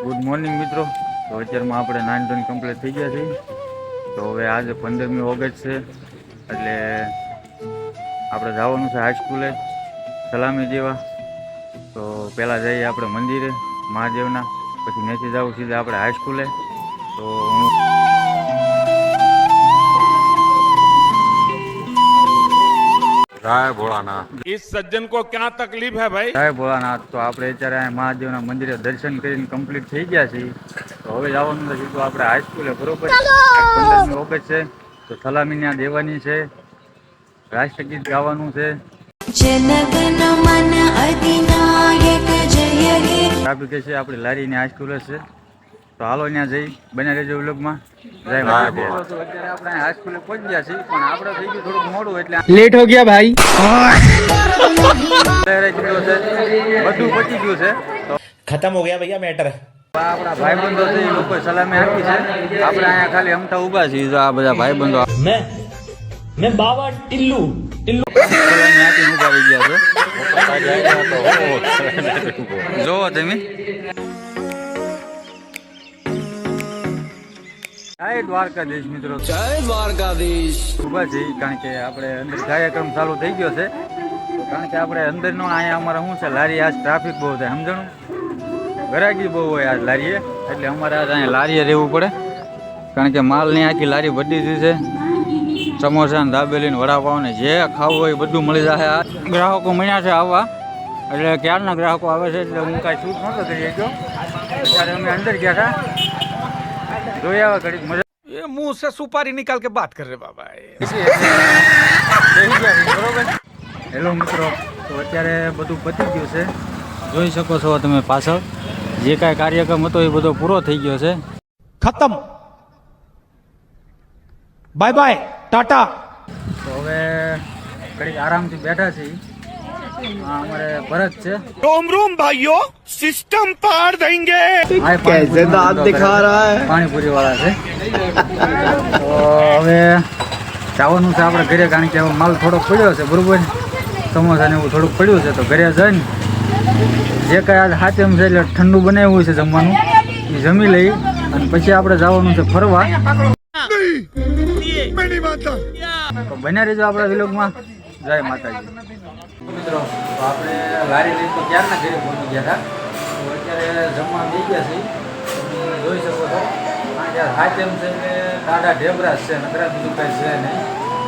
Good morning મિત્રો. તો અત્યારમાં આપણે 9 કમ્પ્લીટ થઈ ગયા છીએ. તો હવે આજે 15મી ઓગસ્ટ છે એટલે આપણે જવાનું છે હાઈસ્કૂલે સલામી દેવા. તો પહેલાં જઈએ આપણે મંદિરે મહાદેવના, પછી ત્યાંથી જવું સીધા આપણે હાઈસ્કૂલે. તો जय भोलानाथ। इस सज्जन को क्या तकलीफ है भाई? જય ભોળાનાથ. તો આપણે અત્યારે મહાદેવના મંદિરે દર્શન કરીને કમ્પ્લીટ થઈ ગયા છીએ. તો હવે જવાનું છે સીધું આપણે હાઈસ્કૂલે. બરોબર, 15મી ઓગસ્ટ છે તો સલામી ત્યાં દેવાની છે, રાષ્ટ્રગીત ગાવાનું છે. ટ્રાફિક છે આપણી લારીની હાઈસ્કૂલ છે. તો હાલો ત્યાં જઈ બને રહેજો વ્લોગમાં. જય મહાદેવ. અત્યારે આપણે હાઈસ્કૂલે પહોંચી ગયા છીએ, પણ આપણે થઈ ગયું થોડુંક મોડું એટલે लेट हो गया भाई। બધું પતી ગયું છે. તો खत्म हो गया भैया मैटर। આપણા ભાઈબંધો છે એ લોકો સલામી આપી છે. આપણે અહીંયા ખાલી અમતા ઉભા છીએ. તો આ બધા ભાઈબંધો मैं बाबा टिल्लू टिल्लू સલામી આપીને ઉભા રહી ગયા છે. જોવો તમે જય દ્વારકાધીશ મિત્રો. जय द्वारकाधीश। ઉભા છે કારણ કે આપણે અંદર કાર્યક્રમ ચાલુ થઈ ગયો છે. કારણ કે આપણે અંદરનો અહીંયા અમારે શું છે, લારી આજ ટ્રાફિક બહુ થાય, સમજણું, ગરાગી બહુ હોય આજ લારીએ, એટલે અમારે આજ અહીંયા લારીએ રહેવું પડે. કારણ કે માલની આખી લારી બધી દીધી છે. સમોસા ને દાબેલી ને વડાપાવ ને જે ખાવું હોય બધું મળી જશે. આ ગ્રાહકો મળ્યા છે આવવા, એટલે ક્યારના ગ્રાહકો આવે છે, એટલે હું કાંઈ શૂટ નહોતો કરી શક્યો. ત્યારે અમે અંદર ગયા હતા, જોઈ આવે ઘડીક મજા. ये मुंह से सुपारी निकाल के बात कर रहे बाबा। બરોબર. હેલો મિત્રો, તો અત્યારે બધું પતી ગયું છે. જોઈ શકો છો તમે પાછળ જે કાંઈ કાર્યક્રમ હતો એ બધો પૂરો થઈ ગયો છે. खत्म, बाय बाय, टाटा। તો હવે ઘડીક આરામથી બેઠા છીએ. અમારે ભરત છે. रोम रोम भाइयों, सिस्टम पार देंगे। कैसे दांत दिखा रहा है। પાણીપુરી વાળા છે. તો હવે જવાનું છે આપણે ઘરે, કારણ કે હવે માલ થોડોક પડ્યો છે. બરોબર, સમોસા ને એવું થોડુંક પડ્યું છે. તો ઘરે જઈને જે કાંઈ આજ હાથેમ છે એટલે ઠંડુ બનાવ્યું છે જમવાનું, એ જમી લઈ અને પછી આપણે જવાનું છે ફરવા. તો બન્યા રહેજો આપણા વિલોગમાં. જય માતાજી. મિત્રો, તો આપણે લારી લઈ તો ક્યારના ઘરે પહોંચી ગયા હતા. તો અત્યારે જમવા દઈ ગયા છીએ, તમે જોઈ શકો છો. કારણ કે આ હાથેમ છે એટલે ટાઢા ઢેબરા છે, નકરા બીજું કાંઈ છે નહીં.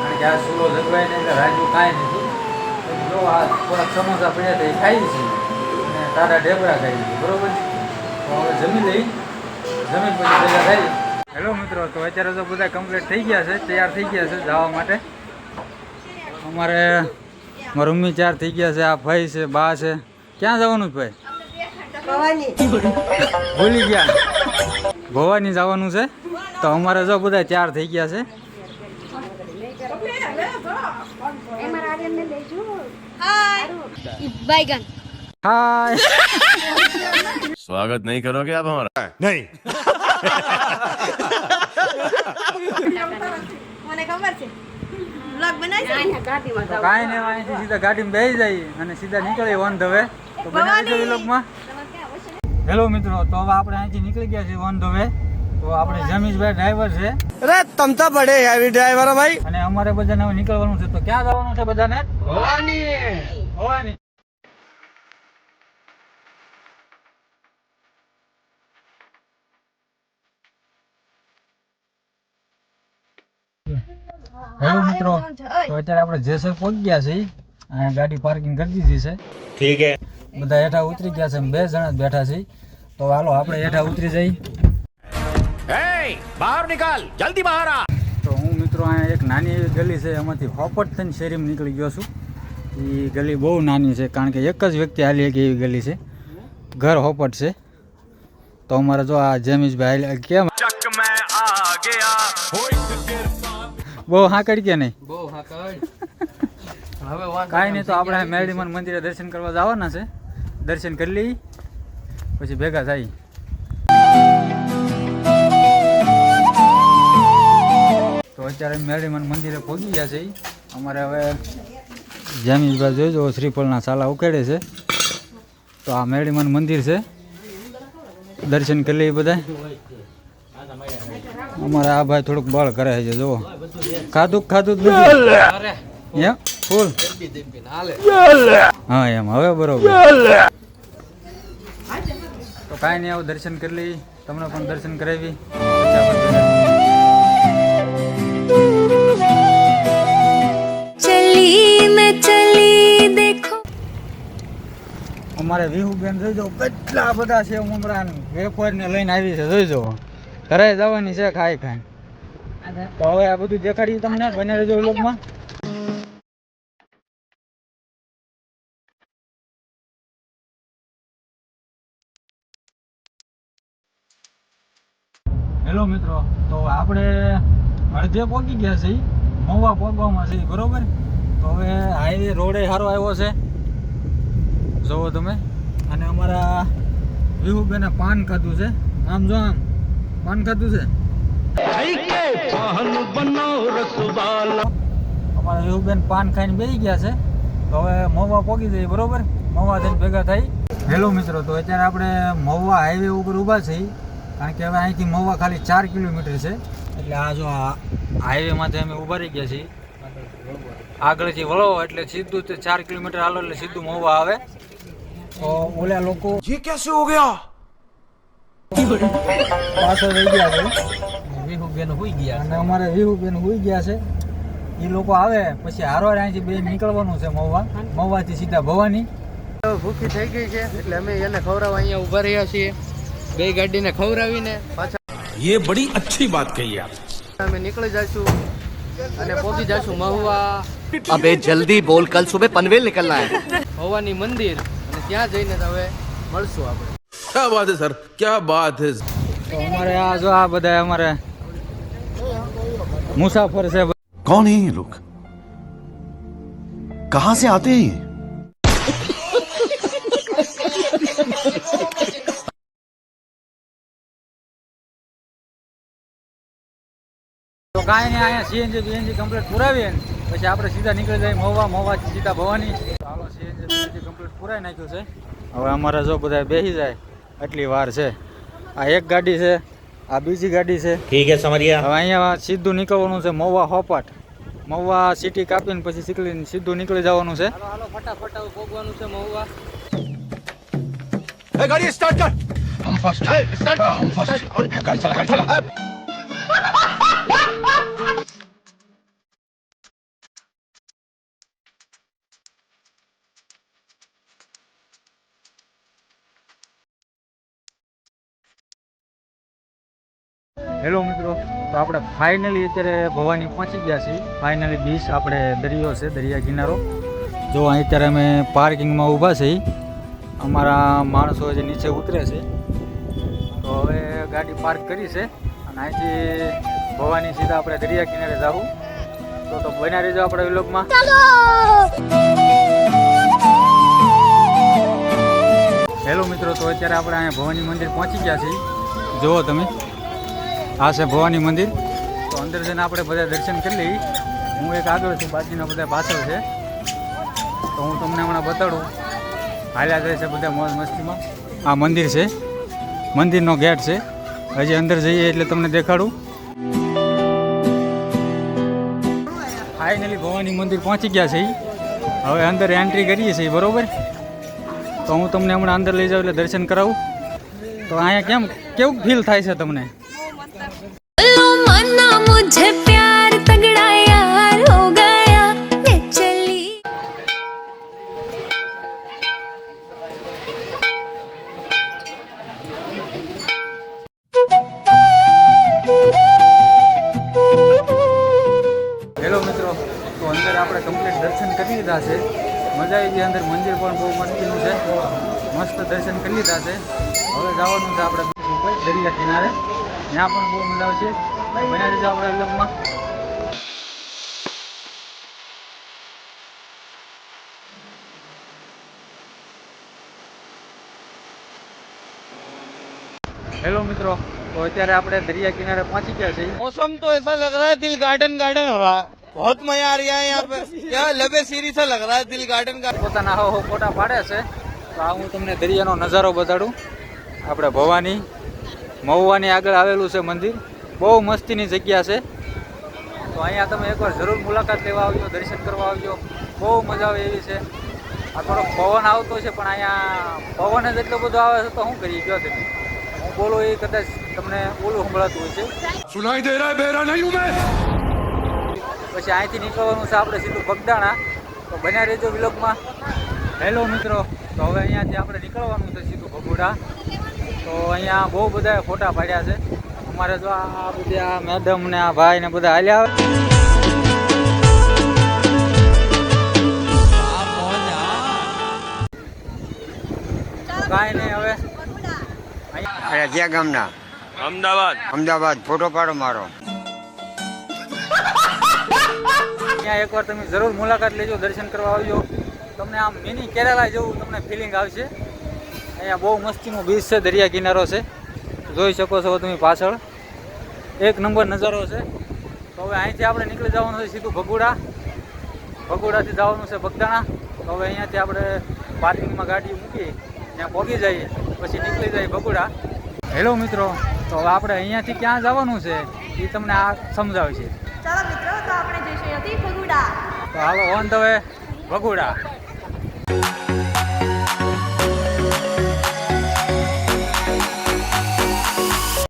કારણ કે આ ચૂલો જગવાય નહીં એટલે રાજુ કાંઈ નથી. જો આ થોડાક સમોસા પડ્યા હતા એ ખાઈ છીએ અને ટાઢા ઢેબરા ખાઈ છીએ. બરોબર, તો હવે જમી લઈ, જમીન પછી ભેગા થઈ. હેલો મિત્રો, તો અત્યારે તો બધા કમ્પ્લીટ થઈ ગયા છે, તૈયાર થઈ ગયા છે જવા માટે. અમારે મારા મમ્મી ચાર થઈ ગયા છે, આ ભાઈ છે, બા છે. ક્યાં જવાનું છે ભાઈ? ભૂલી ગયા, ભવાની જવાનું છે. તો અમારે જો બધા ચાર થઈ ગયા છે. હાય, स्वागत नहीं करोगे आप हमारा? नहीं, મને ખબર છે વ્લોગ બનાવી છે તો કાંઈ નહીં, અહીંથી સીધા ગાડીમાં બેસી જાય અને સીધા નીકળી ઓન ધ વે. તો બનાવી વ્લોગમાં. હેલો મિત્રો, તો હવે આપણે અહીંથી નીકળી ગયા છીએ ઓન ધ વે. તો આપણે જમીશભાઈ ડ્રાઈવર છે अरे तुम तो बड़े हैवी ड्राइवर हो भाई। અને અમારે બધાને હવે નીકળવાનું છે. તો ક્યાં જવાનું છે બધાને? ભવાની. હેલો મિત્રો, તો અત્યારે આપણે જેસર પહોંચી ગયા છીએ. અહીંયા ગાડી પાર્કિંગ કરી દીધી છે. ठीक है। બધા હેઠા ઉતરી ગયા છે, 2 જણા જ બેઠા છે. તો હાલો આપણે હેઠા ઉતરી જઈ. बाहर निकाल, जल्दी बाहर आ। તો હું મિત્રો અહીંયા એક નાની એવી ગલી છે, એમાંથી હોપટ થઈને શેરીમાં નીકળી ગયો છું. એ ગલી બહુ નાની છે, કારણ કે એક જ વ્યક્તિ હાલી એક એવી ગલી છે. ઘર હોપટ છે. તો અમારે જો આ જેમીશભાઈ હાલી કેમ બહુ હાકડ કે નહીં? કાંઈ નહીં, તો આપણે મેરડીમાન મંદિરે દર્શન કરવા જવાના છે. દર્શન કરી લઈ પછી ભેગા થાય. તો અત્યારે મેરડીમાન મંદિરે પહોંચી ગયા છે. અમારે હવે જેમીશભાઈ જોઈજો શ્રીફળના સાલા ઉકેડે છે. તો આ મેરડીમાન મંદિર છે. દર્શન કરી લઈએ બધા. અમારા આ ભાઈ થોડુંક બળ કરે છે જુઓ. ખાધું ખાધું જ નથી એમ ફૂલ. હા એમ હવે બરોબર. તો કાંઈ નહીં, આવું દર્શન કરી લઈએ, તમને પણ દર્શન કરાવી. અમારે વિહુબેન જોઈજો કેટલા બધા છે મમરા વેફર ને લઈને આવી છે જોઈજો. ઘરે જવાની છે ખાઈ ખાઈ. તો હવે આ બધું દેખાડીએ તમને, બને રહેજો વ્લોગમાં. હેલો મિત્રો, તો આપણે અડધે પહોંચી ગયા છે, મહુવા પહોંચવામાં છે બરોબર. તો હવે હાઈવે રોડે સારો આવ્યો છે જોવો તમે. અને અમારા વિહુબેને પાન ખાધું છે, આમ જો આમ પાન ખાધું છે. અમારા વિહુબેન પાન ખાઈને બેસી ગયા છે. તો હવે મહુવા પહોંચી જઈએ બરોબર, મહુવા થઈને ભેગા થઈ. હેલો મિત્રો, તો અત્યારે આપણે મહુવા હાઈવે ઉપર ઊભા છીએ, કારણ કે હવે અહીંથી મહુવા ખાલી 4 કિલોમીટર છે. એટલે આ જો આ હાઈવેમાંથી અમે ઊભા રહી ગયા છીએ. આગળથી વળો એટલે સીધું 4 કિલોમીટર હાલો એટલે સીધું મહુવા આવે. તો ઓલા લોકો ये कैसे हो गया? પાછળ રહી ગયા છે, વિહુબેન હોઈ ગયા અને અમારે વિહુબેન હોઈ ગયા છે. એ લોકો આવે પછી હારવાર અહીંથી બે નીકળવાનું છે મહુવા, મહુવાથી સીધા ભવાની. ભૂખી થઈ ગઈ છે એટલે અમે એને ખવડાવવા અહીંયા ઊભા રહ્યા છીએ. બે ગાડીને ખવડાવીને પાછા ये बड़ी अच्छी बात कही आप. અમે નીકળી જઈશું અને પહોંચી જઈશું મહુવા. अबे जल्दी बोल, कल सुबह पनवेल निकलना है. મહુવાની મંદિર અને ત્યાં જઈને હવે મળશું આપણે. क्या बात है सर, क्या बात है. તો અમારે આ જો આ બધા અમારે મુસાફર છે. कौन है ये लोग? कहां से आते हैं ये? તો કાંઈ નહીં, અહીંયા સીએનજી બીએનજી કમ્પ્લીટ પુરાવીએ ને પછી આપણે સીધા નીકળી જાય મહુવા, મહુવાથી સીધા ભવાની. ચાલો સીએનજી બીએનજી કમ્પ્લીટ પુરાઈ નાખ્યું છે. હવે અમારે જો બધા બેસી જાય એટલી વાર છે. આ એક ગાડી છે, આ બીજી ગાડી છે. ઠીક છે સમરિયા. હવે અહીંયા સીધું નીકળવાનું છે મહુવા હોપાટ. મહુવા સિટી કાપીને પછી નીકળીને સીધું નીકળી જવાનું છે. હાલો ફટાફટ પહોંચવાનું છે મહુવા. गाड़ी स्टार्ट कर. हम फर्स्ट. स्टार्ट. हम फर्स्ट. गाड़ी चला, गाड़ी चला. હેલો મિત્રો, તો આપણે ફાઇનલી અત્યારે ભવાની પહોંચી ગયા છીએ. ફાઇનલી બીચ આપણે દરિયો છે, દરિયા કિનારો. જો અહીં અત્યારે અમે પાર્કિંગમાં ઊભા છીએ. અમારા માણસો જે નીચે ઉતરે છે. તો હવે ગાડી પાર્ક કરી છે અને અહીંથી ભવાની સીધા આપણે દરિયા કિનારે જવું. તો બન્યા રહેજો આપણા વ્લોગમાં. હેલો મિત્રો, તો અત્યારે આપણે અહીંયા ભવાની મંદિર પહોંચી ગયા છીએ. જુઓ તમે, આ છે ભવાની મંદિર. તો અંદર જઈને આપણે બધા દર્શન કરી લઈએ. હું એક આગળ છું, બાજુના બધા પાછળ છે. તો હું તમને હમણાં બતાડું. હાલ્યા જાય છે બધા મોજ મસ્તીમાં. આ મંદિર છે, મંદિરનો ગેટ છે. હજી અંદર જઈએ એટલે તમને દેખાડું. ફાઇનલી ભવાની મંદિર પહોંચી ગયા છે. હવે અંદર એન્ટ્રી કરીએ છીએ બરોબર. તો હું તમને હમણાં અંદર લઈ જાઉં એટલે દર્શન કરાવું. તો અહીંયા કેવું ફીલ થાય છે તમને? मुझे प्यार तगड़ा यार हो गया मैं चली. હેલો મિત્રો, તો અંદર આપણે કમ્પ્લીટ દર્શન કરી લીધા છે. મજા આવી ગઈ. અંદર મંદિર પણ બહુ મસ્તીનું છે, મસ્ત દર્શન કરી લીધા છે. હવે જવાનું છે આપણે ઉપર દરિયા કિનારે. ત્યાં પણ બહુ મજા આવશે. બન્યા રહેજો આપણા વ્લોગમાં. હેલો મિત્રો, તો અત્યારે આપણે દરિયા કિનારે પહોંચી ગયા છીએ. मौसम तो ऐसा लग रहा है दिल गार्डन गार्डन हो रहा है. बहुत मजा आ रहा है यहाँ पे. क्या लबे सीरी सा लग रहा है दिल गार्डन का. પોતાના હાવ ફોટા પાડે છે. તો આ હું તમને દરિયાનો નજારો બતાડું. આપણે ભવાની મહુવાની આગળ આવેલું છે મંદિર. બહુ મસ્તીની જગ્યા છે. તો અહીંયા તમે એકવાર જરૂર મુલાકાત લેવા આવજો, દર્શન કરવા આવજો. બહુ મજા આવે એવી છે. આ થોડોક પવન આવતો છે પણ અહીંયા પવન જ એટલો બધો આવે છે તો શું કરીએ કહો તમે. હું બોલું એ કદાચ તમને ઓલું સંભળાતું હોય છે. सुनाई दे रहा है बेरा नहीं हूं मैं. પછી અહીંથી નીકળવાનું છે આપણે સીધું બગદાણા. તો બન્યા રહેજો વિલોગમાં. હેલો મિત્રો, તો હવે અહીંયાથી આપણે નીકળવાનું છે સીધું ભગુડા. તો અહીંયા બહુ બધા ફોટા પાડ્યા છે અમારે. જો આ બધા આ મેડમ ને આ ભાઈ ને બધા હાલ્યા આવે. કાંઈ નહીં હવે અરે ક્યાં ગામના? अहमदाबाद. અમદાવાદ. ફોટો પાડો મારો. અહીંયા એકવાર તમે જરૂર મુલાકાત લેજો, દર્શન કરવા આવજો. તમને આમ મિની કેરાલા જેવું તમને ફિલિંગ આવશે. અહીંયા બહુ મસ્તીનો બીચ છે, દરિયા કિનારો છે. જોઈ શકો છો તમે પાછળ એક નંબર નજારો છે. તો હવે અહીંથી આપણે નીકળી જવાનું છે સીધું ભગુડા. ભગુડાથી જવાનું છે બગદાણા. તો હવે અહીંયાથી આપણે પાર્કિંગમાં ગાડી મૂકી ત્યાં પહોંચી જઈએ, પછી નીકળી જઈએ ભગુડા. હેલો મિત્રો, તો હવે આપણે અહીંયાથી ક્યાં જવાનું છે એ તમને આ સમજાવે છે. ચાલો મિત્રો, તો આપણે જઈશું અહીંયાથી ભગુડા. તો હાલો on the way Bhaguda.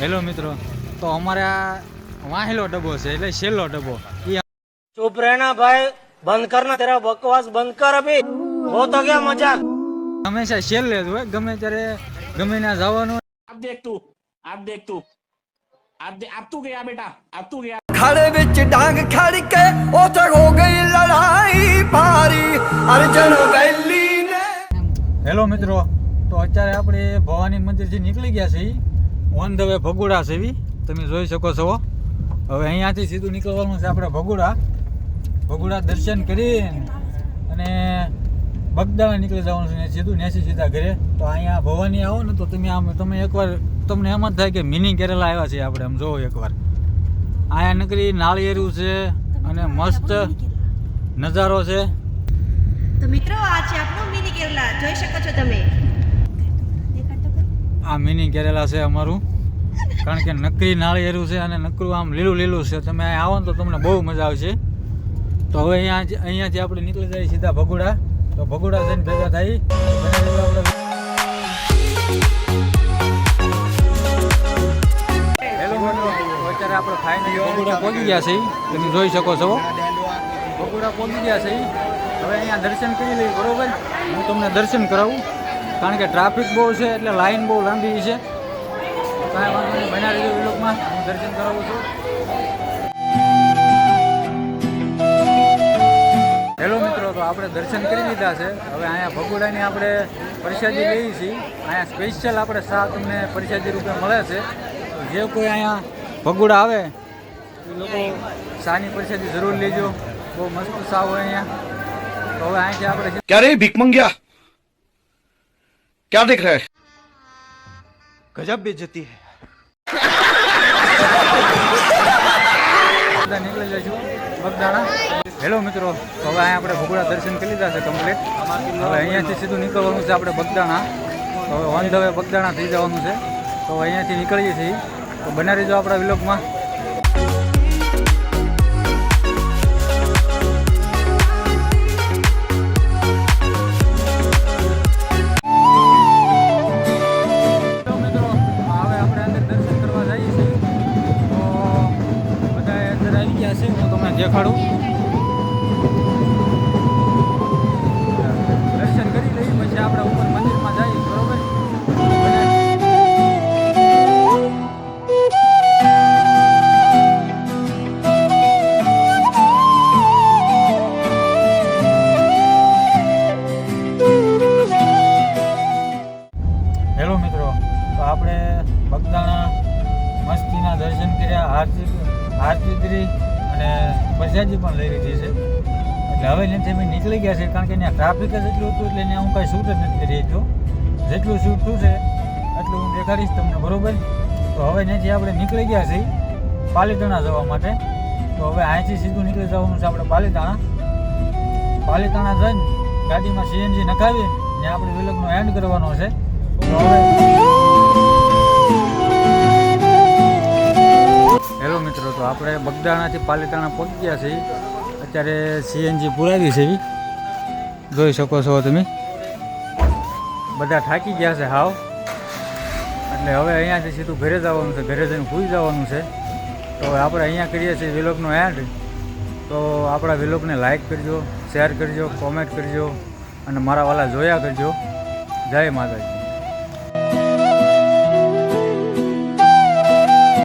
Hello મિત્રો, તો અમારે આ વાહેલો ડબ્બો છે એટલે છેલ્લો ડબ્બો. चुप रहना भाई, बंद करना तेरा बकवास, बंद कर अभी. हो तो गया मजाक. હંમેશા છેલ્લે જ હોય, ગમે ત્યારે ગમે ત્યાં જવાનું. अब देख तू, अब तू गया बेटा, अब तू गया. खड़े बिच डांग खड़ के ओथे हो गई लड़ाई भारी अर्जुन वैली ने. હેલો મિત્રો, તો અત્યારે આપણે ભવાની મંદિરથી નીકળી ગયા છીએ. ઓન ધ વે ભગુડા છે એવી તમે જોઈ શકો છો. હવે અહીંયાથી સીધું નીકળવાનું છે આપણે ભગુડા. ભગુડા દર્શન કરીને અને બગદાણા નીકળી જવાનું છે સીધું નેસી સીધા ઘરે. તો અહીંયા ભવાની આવો ને તો તમે એકવાર તમને એમ જ થાય કે મિની કેરેલા આવ્યા છીએ આપણે. આમ જોવો એકવાર. અહીંયા નકરી નાળિયેરું છે અને મસ્ત નજારો છે. તો મિત્રો, આ છે આપણું મિની કેરલા. જોઈ શકો છો તમે. આ મિની કેરેલા છે અમારું, કારણ કે નકરી નાળિયેરું છે અને નકરું આમ લીલું લીલું છે. તમે અહીંયા આવો ને તો તમને બહુ મજા આવશે. તો હવે અહીંયાથી આપણે નીકળી જઈએ સીધા ભગુડા. તો ભગુડા જઈને ભેગા થઈ હેલો મિત્રો, અત્યારે આપણે ફાઇનલી ભગુડા પહોંચી ગયા છે. તમે જોઈ શકો છો ભગુડા પહોંચી ગયા છે. હવે અહીંયા દર્શન કરી લઈએ, બરોબર. હું તમને દર્શન કરાવું, કારણ કે ટ્રાફિક બહુ છે એટલે લાઈન બહુ લાંબી છે. કાંઈ વાંધો નહીં, બન્યા રહેજો વિલોગમાં. હું દર્શન કરાવું છું. હેલો મિત્રો, તો આપણે દર્શન કરી લીધા છે. હવે અહીંયા ભગુડાની આપણે પ્રસાદી લઈએ છીએ. અહીંયા સ્પેશિયલ આપણે શા તમને પ્રસાદી રૂપે મળે છે. તો જે કોઈ અહીંયા ભગુડા આવે એ લોકો શાની પ્રસાદી જરૂર લેજો. બહુ મસ્ત શા હોય અહીંયા. તો હવે અહીંથી આપણે क्या रे भीख मंगिया, क्या देख रहा है? गजब बेइज्जती है. નીકળી જઈશું બગદાણા. હેલો મિત્રો, તો હવે અહીંયા આપણે ભગુડા દર્શન કરી લીધા છે કમ્પ્લીટ. હવે અહીંયાથી સીધું નીકળવાનું છે આપણે બગદાણા. તો હવે ઓન ધ વે બગદાણા થઈ જવાનું છે. તો અહીંયાથી નીકળીએ છીએ. તો બના રહેજો આપણા વિલોગમાં. દેખાડું દર્શન કરી લઈએ, પછી આપણે ઉપર મંદિરમાં જઈએ, બરોબર. હેલો મિત્રો, તો આપણે બગદાણા મસ્તીના દર્શન કર્યા, આરતી કરી અને પ્રસાદી પણ લઈ લીધી છે. એટલે હવે ત્યાંથી અમે નીકળી ગયા છે, કારણ કે ત્યાં ટ્રાફિક જ એટલું હતું એટલે ત્યાં હું કાંઈ શૂટ જ નથી કરી શક્યો. જેટલું શૂટ થયું છે એટલું હું દેખાડીશ તમને, બરોબર. તો હવે ત્યાંથી આપણે નીકળી ગયા છીએ પાલીતાણા જવા માટે. તો હવે અહીંથી સીધું નીકળી જવાનું છે આપણે પાલીતાણા જઈને ગાડીમાં સીએનજી નખાવી ત્યાં આપણે વિલોગનો એન્ડ કરવાનો છે. તો હવે તો આપણે બગદાણાથી પાલીતાણા પહોંચી ગયા છીએ. અત્યારે સીએનજી પુરાવી છે, જોઈ શકો છો તમે. બધા થાકી ગયા છે હાવ, એટલે હવે અહીંયાથી સીધું ઘરે જવાનું છે. ઘરે જઈને સૂઈ જવાનું છે. તો આપણે અહીંયા કરીએ છીએ વિલોગનો એન્ડ. તો આપણા વિલોગને લાઈક કરજો, શેર કરજો, કોમેન્ટ કરજો અને મારા વાલા જોયા કરજો. જય માતાજી.